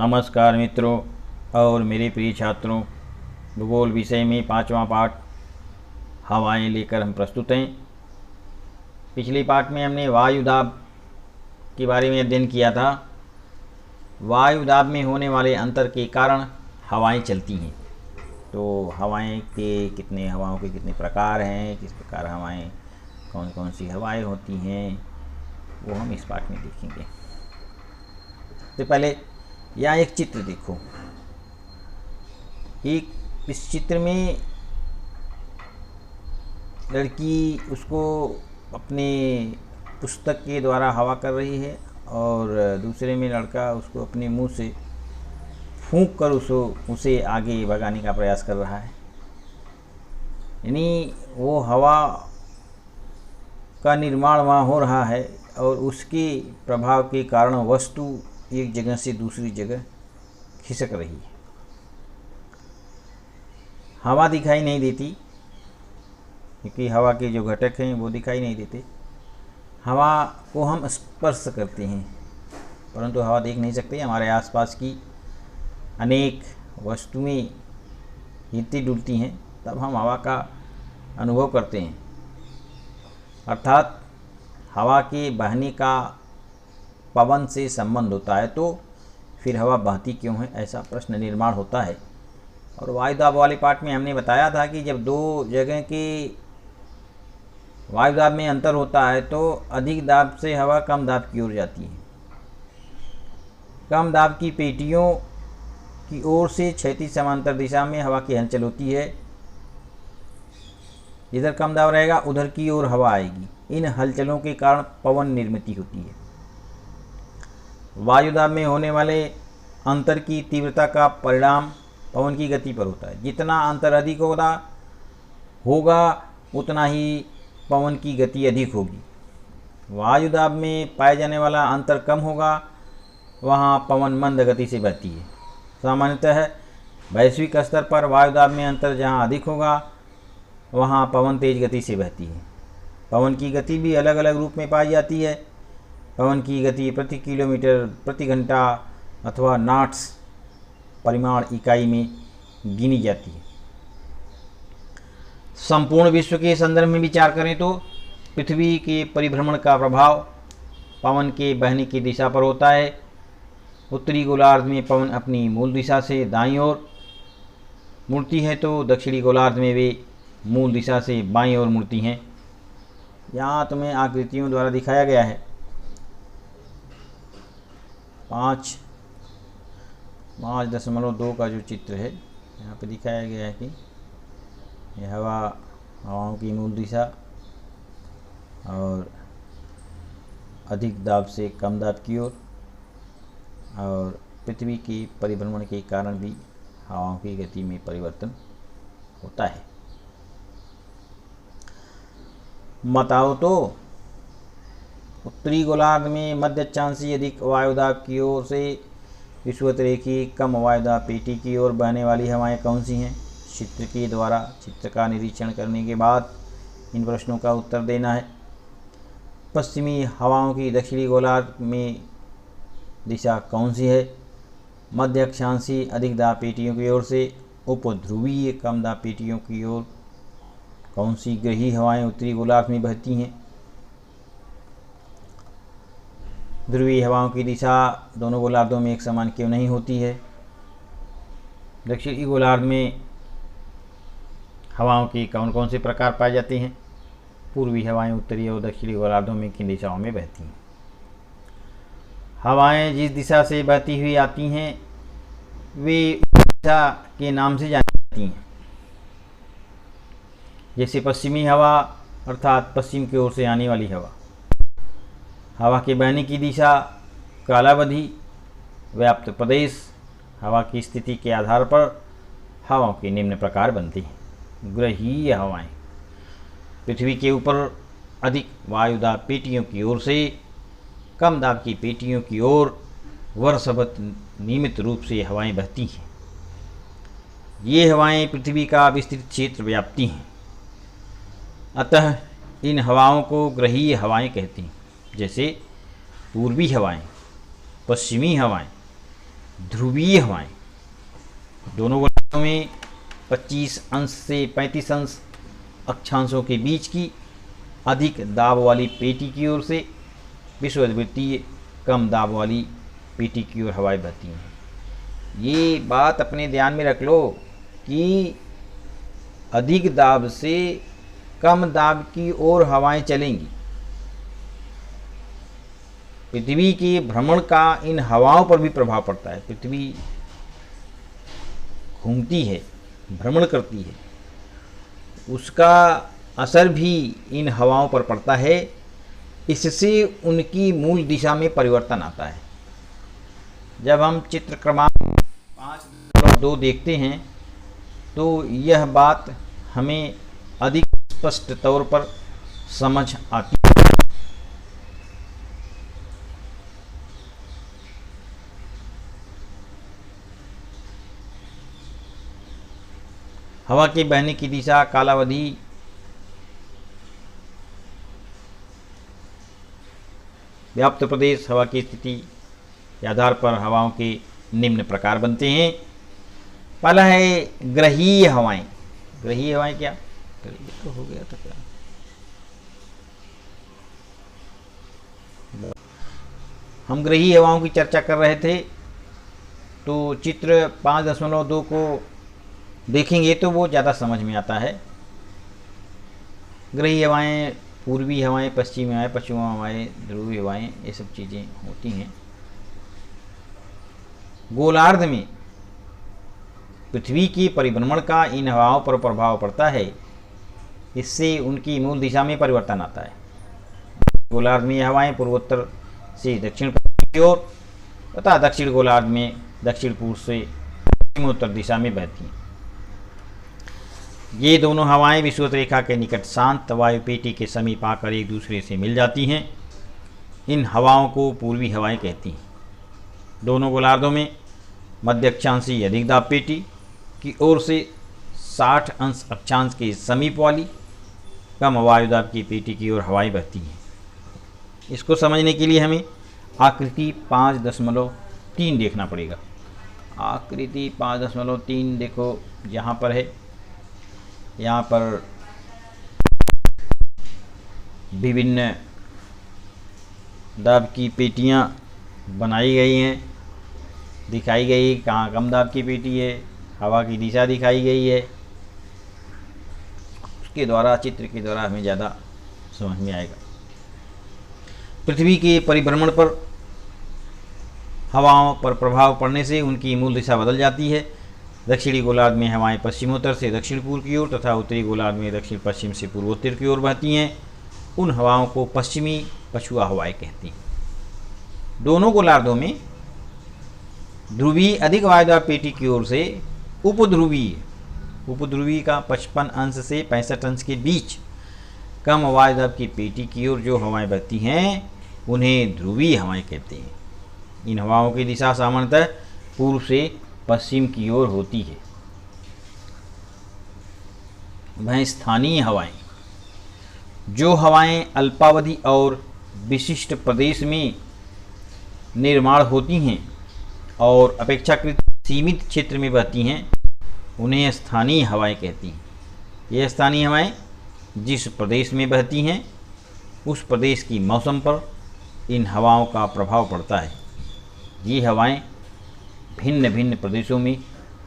नमस्कार मित्रों और मेरे प्रिय छात्रों। भूगोल विषय में 5वां पाठ हवाएं लेकर हम प्रस्तुत हैं। पिछले पाठ में हमने वायुदाब के बारे में अध्ययन किया था। वायुदाब में होने वाले अंतर के कारण हवाएं चलती हैं। तो हवाओं के कितने प्रकार हैं, किस प्रकार हवाएं, कौन कौन सी हवाएं होती हैं, वो हम इस पाठ में देखेंगे। तो पहले यहाँ एक चित्र देखो। इस चित्र में लड़की उसको अपने पुस्तक के द्वारा हवा कर रही है और दूसरे में लड़का उसको अपने मुंह से फूंक कर उसे आगे भगाने का प्रयास कर रहा है। यानी वो हवा का निर्माण वहाँ हो रहा है और उसके प्रभाव के कारण वस्तु एक जगह से दूसरी जगह खिसक रही है। हवा दिखाई नहीं देती क्योंकि हवा के जो घटक हैं वो दिखाई नहीं देते। हवा को हम स्पर्श करते हैं परंतु हवा देख नहीं सकते। हमारे आसपास की अनेक वस्तुएं हिलती डुलती हैं तब हम हवा का अनुभव करते हैं। अर्थात हवा के बहने का पवन से संबंध होता है, तो फिर हवा बहती क्यों है, ऐसा प्रश्न निर्माण होता है। और वायुदाब वाले पाठ में हमने बताया था कि जब दो जगह के वायुदाब में अंतर होता है तो अधिक दाब से हवा कम दाब की ओर जाती है। कम दाब की पेटियों की ओर से क्षैतिज समांतर दिशा में हवा की हलचल होती है। जिधर कम दाब रहेगा उधर की ओर हवा आएगी। इन हलचलों के कारण पवन निर्मित होती है। वायुदाब में होने वाले अंतर की तीव्रता का परिणाम पवन की गति पर होता है। जितना अंतर अधिक होगा उतना ही पवन की गति अधिक होगी। वायुदाब में पाए जाने वाला अंतर कम होगा, वहाँ पवन मंद गति से बहती है। सामान्यतः वैश्विक स्तर पर वायुदाब में अंतर जहाँ अधिक होगा वहाँ पवन तेज गति से बहती है। पवन की गति भी अलग अलग रूप में पाई जाती है। पवन की गति प्रति किलोमीटर प्रति घंटा अथवा नॉट्स परिमाण इकाई में गिनी जाती है। संपूर्ण विश्व के संदर्भ में विचार करें तो पृथ्वी के परिभ्रमण का प्रभाव पवन के बहने की दिशा पर होता है। उत्तरी गोलार्ध में पवन अपनी मूल दिशा से दाईं ओर मुड़ती है तो दक्षिणी गोलार्ध में वे मूल दिशा से बाईं ओर मुड़ती हैं। यहाँ तुम्हें आकृतियों द्वारा दिखाया गया है। 5.2 का जो चित्र है यहाँ पे दिखाया गया है कि यह हवाओं की मूल दिशा और अधिक दाब से कम दाब की ओर और पृथ्वी के परिभ्रमण के कारण भी हवाओं की गति में परिवर्तन होता है। बताओ तो उत्तरी गोलार्ध में मध्य अक्षांशीय अधिक वायुदाब की ओर से विषुवतरेखीय कम वायुदाब पेटी की ओर बहने वाली हवाएं कौन सी हैं? चित्र के द्वारा चित्र का निरीक्षण करने के बाद इन प्रश्नों का उत्तर देना है। पश्चिमी हवाओं की दक्षिणी गोलार्ध में दिशा कौन सी है? मध्य अक्षांशीय अधिक दाब पेटियों की ओर से उपध्रुवीय कम दाब पेटियों की ओर कौन सी ग्रही हवाएं उत्तरी गोलार्ध में बहती हैं? ध्रुवीय हवाओं की दिशा दोनों गोलार्धों में एक समान क्यों नहीं होती है? दक्षिणी गोलार्ध में हवाओं के कौन कौन से प्रकार पाए जाते हैं? पूर्वी हवाएं उत्तरी और दक्षिणी गोलार्धों में किन दिशाओं में बहती हैं? हवाएं जिस दिशा से बहती हुई आती हैं वे उस दिशा के नाम से जानी जाती हैं। जैसे पश्चिमी हवा अर्थात पश्चिम की ओर से आने वाली हवा। हवा के बहने की दिशा, कालावधि, व्याप्त प्रदेश, हवा की स्थिति के आधार पर हवाओं के निम्न प्रकार बनती हैं। ग्रहीय हवाएं पृथ्वी के ऊपर अधिक वायुदाब पेटियों की ओर से कम दाब की पेटियों की ओर वर्षभर नियमित रूप से हवाएं बहती हैं। ये हवाएं पृथ्वी का विस्तृत क्षेत्र व्याप्ती हैं। अतः इन हवाओं को ग्रहीय हवाएं कहते हैं। जैसे पूर्वी हवाएं, पश्चिमी हवाएं, ध्रुवीय हवाएं, दोनों गोलार्धों में 25 अंश से 35 अंश अक्षांशों के बीच की अधिक दाब वाली पेटी की ओर से विषुववृत्तीय कम दाब वाली पेटी की ओर हवाएं बहती हैं। ये बात अपने ध्यान में रख लो कि अधिक दाब से कम दाब की ओर हवाएं चलेंगी। पृथ्वी के भ्रमण का इन हवाओं पर भी प्रभाव पड़ता है। पृथ्वी घूमती है, भ्रमण करती है, उसका असर भी इन हवाओं पर पड़ता है। इससे उनकी मूल दिशा में परिवर्तन आता है। जब हम चित्र क्रमांक 5.2 देखते हैं तो यह बात हमें अधिक स्पष्ट तौर पर समझ आती है। हवा के बहने की दिशा, कालावधि, व्याप्त प्रदेश, हवा की स्थिति के आधार पर हवाओं के निम्न प्रकार बनते हैं। पहला है ग्रहीय हवाएं। ग्रहीय हवाएं क्या? ग्रहीय तो हो गया था क्या? हम ग्रहीय हवाओं की चर्चा कर रहे थे, तो चित्र 5.2 को देखेंगे तो वो ज़्यादा समझ में आता है। ग्रहीय हवाएं पूर्वी हवाएं, पश्चिमी हवाएं, पश्चिमी हवाएं, ध्रुवीय हवाएं, ये सब चीज़ें होती हैं। गोलार्ध में पृथ्वी की परिभ्रमण का इन हवाओं पर प्रभाव पड़ता है। इससे उनकी मूल दिशा में परिवर्तन आता है। गोलार्ध में यह हवाएं पूर्वोत्तर से दक्षिण पश्चिम की ओर तथा दक्षिण गोलार्ध में दक्षिण पूर्व से पश्चिमोत्तर दिशा में बहती हैं। ये दोनों हवाएं विषुवत रेखा के निकट शांत वायु पेटी के समीप आकर एक दूसरे से मिल जाती हैं। इन हवाओं को पूर्वी हवाएं कहती हैं। दोनों गोलार्धों में मध्य अक्षांशीय अधिक दाब पेटी की ओर से 60 अंश अक्षांश के समीप वाली कम वायुदाब की पेटी की ओर हवाएं बहती हैं। इसको समझने के लिए हमें आकृति 5.3 देखना पड़ेगा। आकृति 5.3 देखो, यहाँ पर है। यहाँ पर विभिन्न दाब की पेटियाँ बनाई गई हैं, दिखाई गई। कहाँ कम दाब की पेटी है, हवा की दिशा दिखाई गई है। उसके द्वारा, चित्र के द्वारा हमें ज़्यादा समझ में आएगा। पृथ्वी के परिभ्रमण पर हवाओं पर प्रभाव पड़ने से उनकी मूल दिशा बदल जाती है। दक्षिणी गोलार्ध में हवाएं पश्चिमोत्तर से दक्षिण पूर्व की ओर तथा उत्तरी गोलार्ध में दक्षिण पश्चिम से पूर्वोत्तर की ओर बहती हैं। उन हवाओं को पश्चिमी पछुआ हवाएं कहती हैं। दोनों गोलार्धों में ध्रुवीय अधिक वायुदाब पेटी की ओर से उपध्रुवीय का 55 अंश से 65 अंश के बीच कम वायुदाब की पेटी की ओर जो हवाएं बहती हैं उन्हें ध्रुवीय हवाएं कहते हैं। इन हवाओं की दिशा सामान्यतः पूर्व से पश्चिम की ओर होती है। वह स्थानीय हवाएं, जो हवाएं अल्पावधि और विशिष्ट प्रदेश में निर्माण होती हैं और अपेक्षाकृत सीमित क्षेत्र में बहती हैं, उन्हें स्थानीय हवाएं कहती हैं। यह स्थानीय हवाएं जिस प्रदेश में बहती हैं उस प्रदेश की मौसम पर इन हवाओं का प्रभाव पड़ता है। ये हवाएं भिन्न भिन्न प्रदेशों में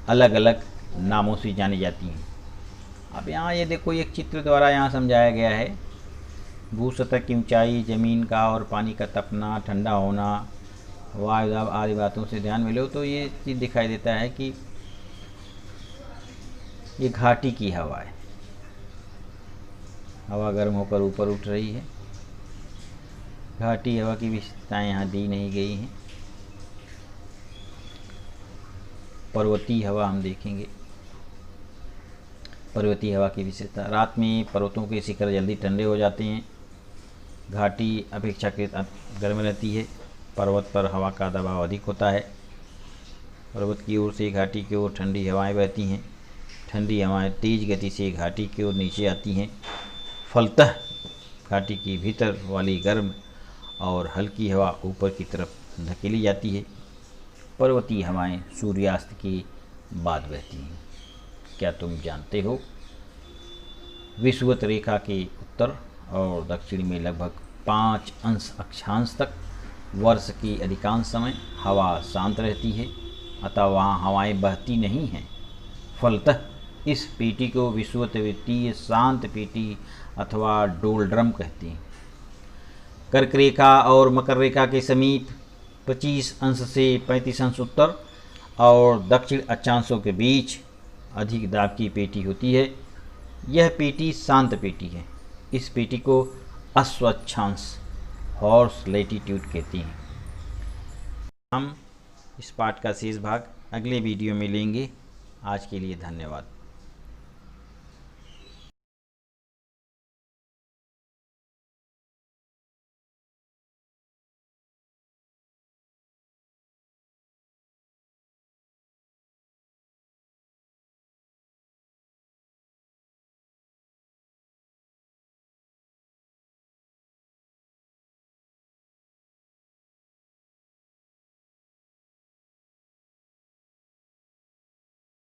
अलग अलग नामों से जानी जाती हैं। अब यहाँ ये देखो, एक चित्र द्वारा यहाँ समझाया गया है। भूसतह की ऊंचाई, ज़मीन का और पानी का तपना, ठंडा होना, वायुदाब आदि बातों से ध्यान में लो तो ये चीज़ दिखाई देता है कि ये घाटी की हवा है। हवा गर्म होकर ऊपर उठ रही है। घाटी हवा की विशेषताएं यहाँ दी नहीं गई हैं। पर्वतीय हवा हम देखेंगे। पर्वतीय हवा की विशेषता, रात में पर्वतों के शिखर जल्दी ठंडे हो जाते हैं। घाटी अपेक्षाकृत गर्म रहती है। पर्वत पर हवा का दबाव अधिक होता है। पर्वत की ओर से घाटी की ओर ठंडी हवाएं बहती हैं। ठंडी हवाएं तेज गति से घाटी की ओर नीचे आती हैं। फलतः घाटी की भीतर वाली गर्म और हल्की हवा ऊपर की तरफ धकेली जाती है। पर्वतीय हवाएं सूर्यास्त के बाद बहती हैं। क्या तुम जानते हो, विषुवत रेखा के उत्तर और दक्षिण में लगभग 5 अंश अक्षांश तक वर्ष के अधिकांश समय हवा शांत रहती है, अतः वहाँ हवाएं बहती नहीं हैं। फलतः इस पेटी को विषुवतवृत्तीय शांत पेटी अथवा डोलड्रम कहते हैं। कर्क रेखा और मकर रेखा के समीप 25 अंश से 35 अंश उत्तर और दक्षिण अक्षांशों के बीच अधिक दाब की पेटी होती है। यह पेटी शांत पेटी है। इस पेटी को अश्वक्षांश हॉर्स लैटिट्यूड कहते हैं। हम इस पाठ का शेष भाग अगले वीडियो में लेंगे। आज के लिए धन्यवाद।